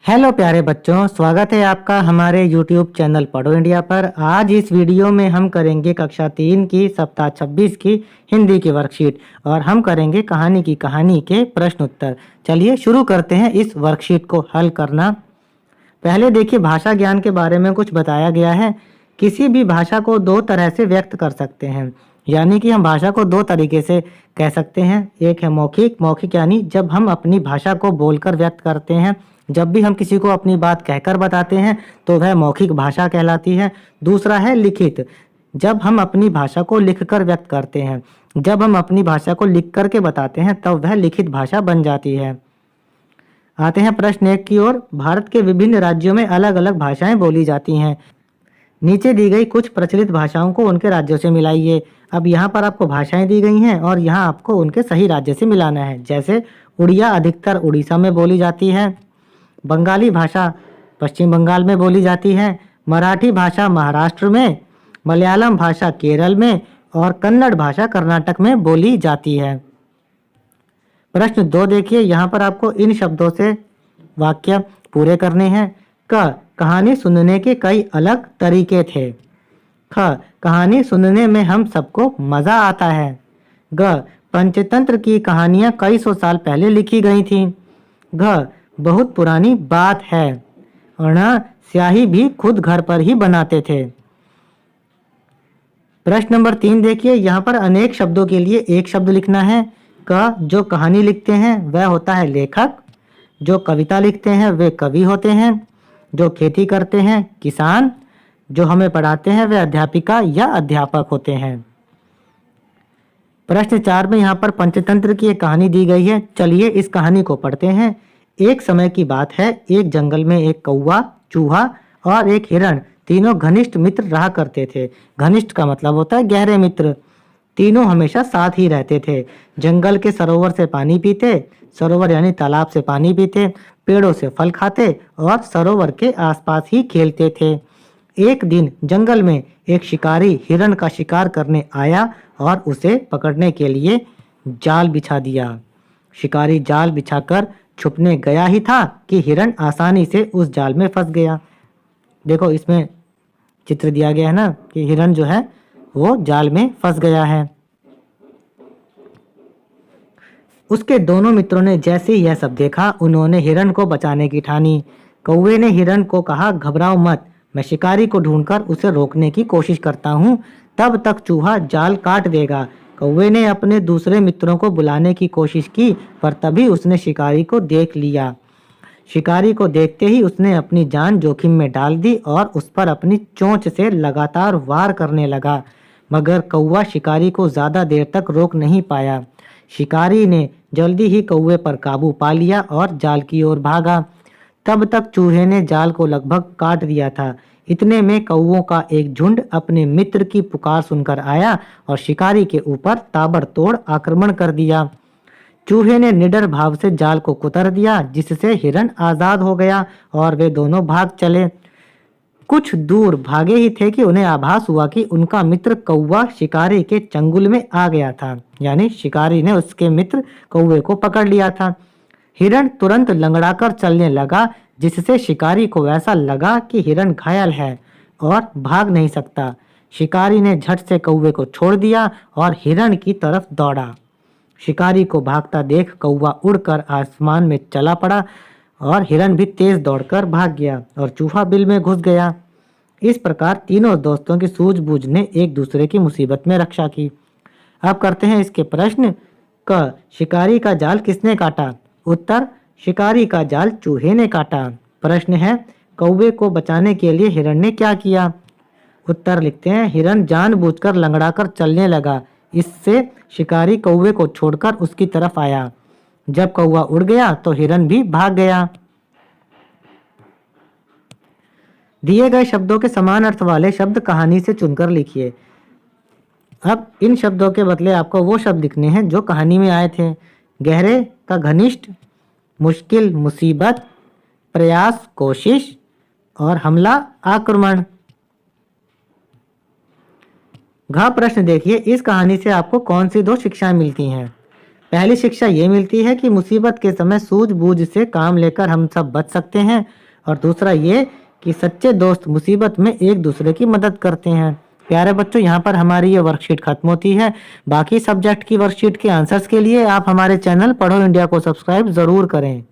Hello प्यारे बच्चों, स्वागत है आपका हमारे YouTube चैनल पढ़ो इंडिया पर। आज इस वीडियो में हम करेंगे कक्षा 3 की सप्ताह 26 की हिंदी की वर्कशीट और हम करेंगे कहानी के प्रश्न उत्तर। चलिए शुरू करते हैं इस वर्कशीट को हल करना। पहले देखिए, भाषा ज्ञान के बारे में कुछ बताया गया है। किसी भी भाषा को दो तरह से व्यक्त कर सकते हैं, यानी कि हम भाषा को दो तरीके से कह सकते हैं। एक है मौखिक। मौखिक यानी जब हम अपनी भाषा को बोलकर व्यक्त करते हैं। जब भी हम किसी को अपनी बात कहकर बताते हैं तो वह मौखिक भाषा कहलाती है। दूसरा है लिखित। जब हम अपनी भाषा को लिखकर व्यक्त करते हैं, जब हम अपनी भाषा को लिख करके बताते हैं तब वह लिखित भाषा बन जाती है। आते हैं प्रश्न 1 की ओर। भारत के विभिन्न राज्यों में अलग अलग भाषाएं बोली जाती हैं। नीचे दी गई कुछ प्रचलित भाषाओं को उनके राज्यों से मिलाइए। अब यहाँ पर आपको भाषाएं दी गई हैं और यहाँ आपको उनके सही राज्य से मिलाना है। जैसे उड़िया अधिकतर उड़ीसा में बोली जाती है, बंगाली भाषा पश्चिम बंगाल में बोली जाती है, मराठी भाषा महाराष्ट्र में, मलयालम भाषा केरल में और कन्नड़ भाषा कर्नाटक में बोली जाती है। प्रश्न 2 देखिए, यहाँ पर आपको इन शब्दों से वाक्य पूरे करने हैं। क, कहानी सुनने के कई अलग तरीके थे। ख, कहानी सुनने में हम सबको मजा आता है। ग, पंचतंत्र की कहानियां कई सौ साल पहले लिखी गई थीं। घ, बहुत पुरानी बात है। और ण, स्याही भी खुद घर पर ही बनाते थे। प्रश्न नंबर 3 देखिए, यहाँ पर अनेक शब्दों के लिए एक शब्द लिखना है। क, जो कहानी लिखते हैं वह होता है लेखक। जो कविता लिखते हैं वे कवि होते हैं। जो खेती करते हैं किसान। जो हमें पढ़ाते हैं वे अध्यापिका या अध्यापक होते हैं। प्रश्न 4 में यहाँ पर पंचतंत्र की एक कहानी दी गई है। चलिए इस कहानी को पढ़ते हैं। एक समय की बात है, एक जंगल में एक कौवा, चूहा और एक हिरण तीनों घनिष्ठ मित्र रहा करते थे। घनिष्ठ का मतलब होता है गहरे मित्र। तीनों हमेशा साथ ही रहते थे। जंगल के सरोवर से पानी पीते, सरोवर यानी तालाब से पानी पीते, पेड़ों से फल खाते और सरोवर के आसपास ही खेलते थे। एक दिन जंगल में एक शिकारी हिरण का शिकार करने आया और उसे पकड़ने के लिए जाल बिछा दिया। शिकारी जाल बिछाकर छुपने गया ही था कि हिरण आसानी से उस जाल में फंस गया। देखो इसमें चित्र दिया गया है ना कि हिरण जो है वो जाल में फंस गया है। उसके दोनों मित्रों ने जैसे ही यह सब देखा, उन्होंने हिरण को बचाने की ठानी। कौवे ने हिरण को कहा, घबराओ मत, मैं शिकारी को ढूंढकर उसे रोकने की कोशिश करता हूँ, तब तक चूहा जाल काट देगा। कौवे ने अपने दूसरे मित्रों को बुलाने की कोशिश की, पर तभी उसने शिकारी को देख लिया। शिकारी को देखते ही उसने अपनी जान जोखिम में डाल दी और उस पर अपनी चोंच से लगातार वार करने लगा, मगर कौवा शिकारी को ज्यादा देर तक रोक नहीं पाया। शिकारी ने जल्दी ही कौवे पर काबू पा लिया और जाल की ओर भागा। तब तक चूहे ने जाल को लगभग काट दिया था। इतने में कौवों का एक झुंड अपने मित्र की पुकार सुनकर आया और शिकारी के ऊपर ताबड़तोड़ आक्रमण कर दिया। चूहे ने निडर भाव से जाल को कुतर दिया, जिससे हिरण आजाद हो गया और वे दोनों भाग चले। कुछ दूर भागे ही थे कि उन्हें आभास हुआ कि उनका मित्र कौवा शिकारी के चंगुल में आ गया था, यानी शिकारी ने उसके मित्र कौवे को पकड़ लिया था। हिरण तुरंत लंगड़ाकर चलने लगा, जिससे शिकारी को ऐसा लगा कि हिरण घायल है और भाग नहीं सकता। शिकारी ने झट से कौवे को छोड़ दिया और हिरण की तरफ दौड़ा। शिकारी को भागता देख कौवा उड़कर आसमान में चला पड़ा और हिरण भी तेज दौड़कर भाग गया और चूहा बिल में घुस गया। इस प्रकार तीनों दोस्तों की सूझबूझ ने एक दूसरे की मुसीबत में रक्षा की। अब करते हैं इसके प्रश्न। क, शिकारी का जाल किसने काटा? उत्तर, शिकारी का जाल चूहे ने काटा। प्रश्न है, कौवे को बचाने के लिए हिरण ने क्या किया? उत्तर लिखते हैं, हिरण जानबूझकर लंगड़ाकर चलने लगा। इससे शिकारी कौवे को छोड़कर उसकी तरफ आया। जब कौवा उड़ गया तो हिरण भी भाग गया। दिए गए शब्दों के समान अर्थ वाले शब्द कहानी से चुनकर लिखिए। अब इन शब्दों के बदले आपको वो शब्द लिखने हैं जो कहानी में आए थे। गहरे का घनिष्ठ, मुश्किल मुसीबत, प्रयास कोशिश और हमला आक्रमण। घ प्रश्न देखिए, इस कहानी से आपको कौन सी दो शिक्षाएं मिलती हैं? पहली शिक्षा ये मिलती है कि मुसीबत के समय सूझबूझ से काम लेकर हम सब बच सकते हैं, और दूसरा ये कि सच्चे दोस्त मुसीबत में एक दूसरे की मदद करते हैं। प्यारे बच्चों, यहाँ पर हमारी ये वर्कशीट खत्म होती है। बाकी सब्जेक्ट की वर्कशीट के आंसर्स के लिए आप हमारे चैनल पढ़ो इंडिया को सब्सक्राइब ज़रूर करें।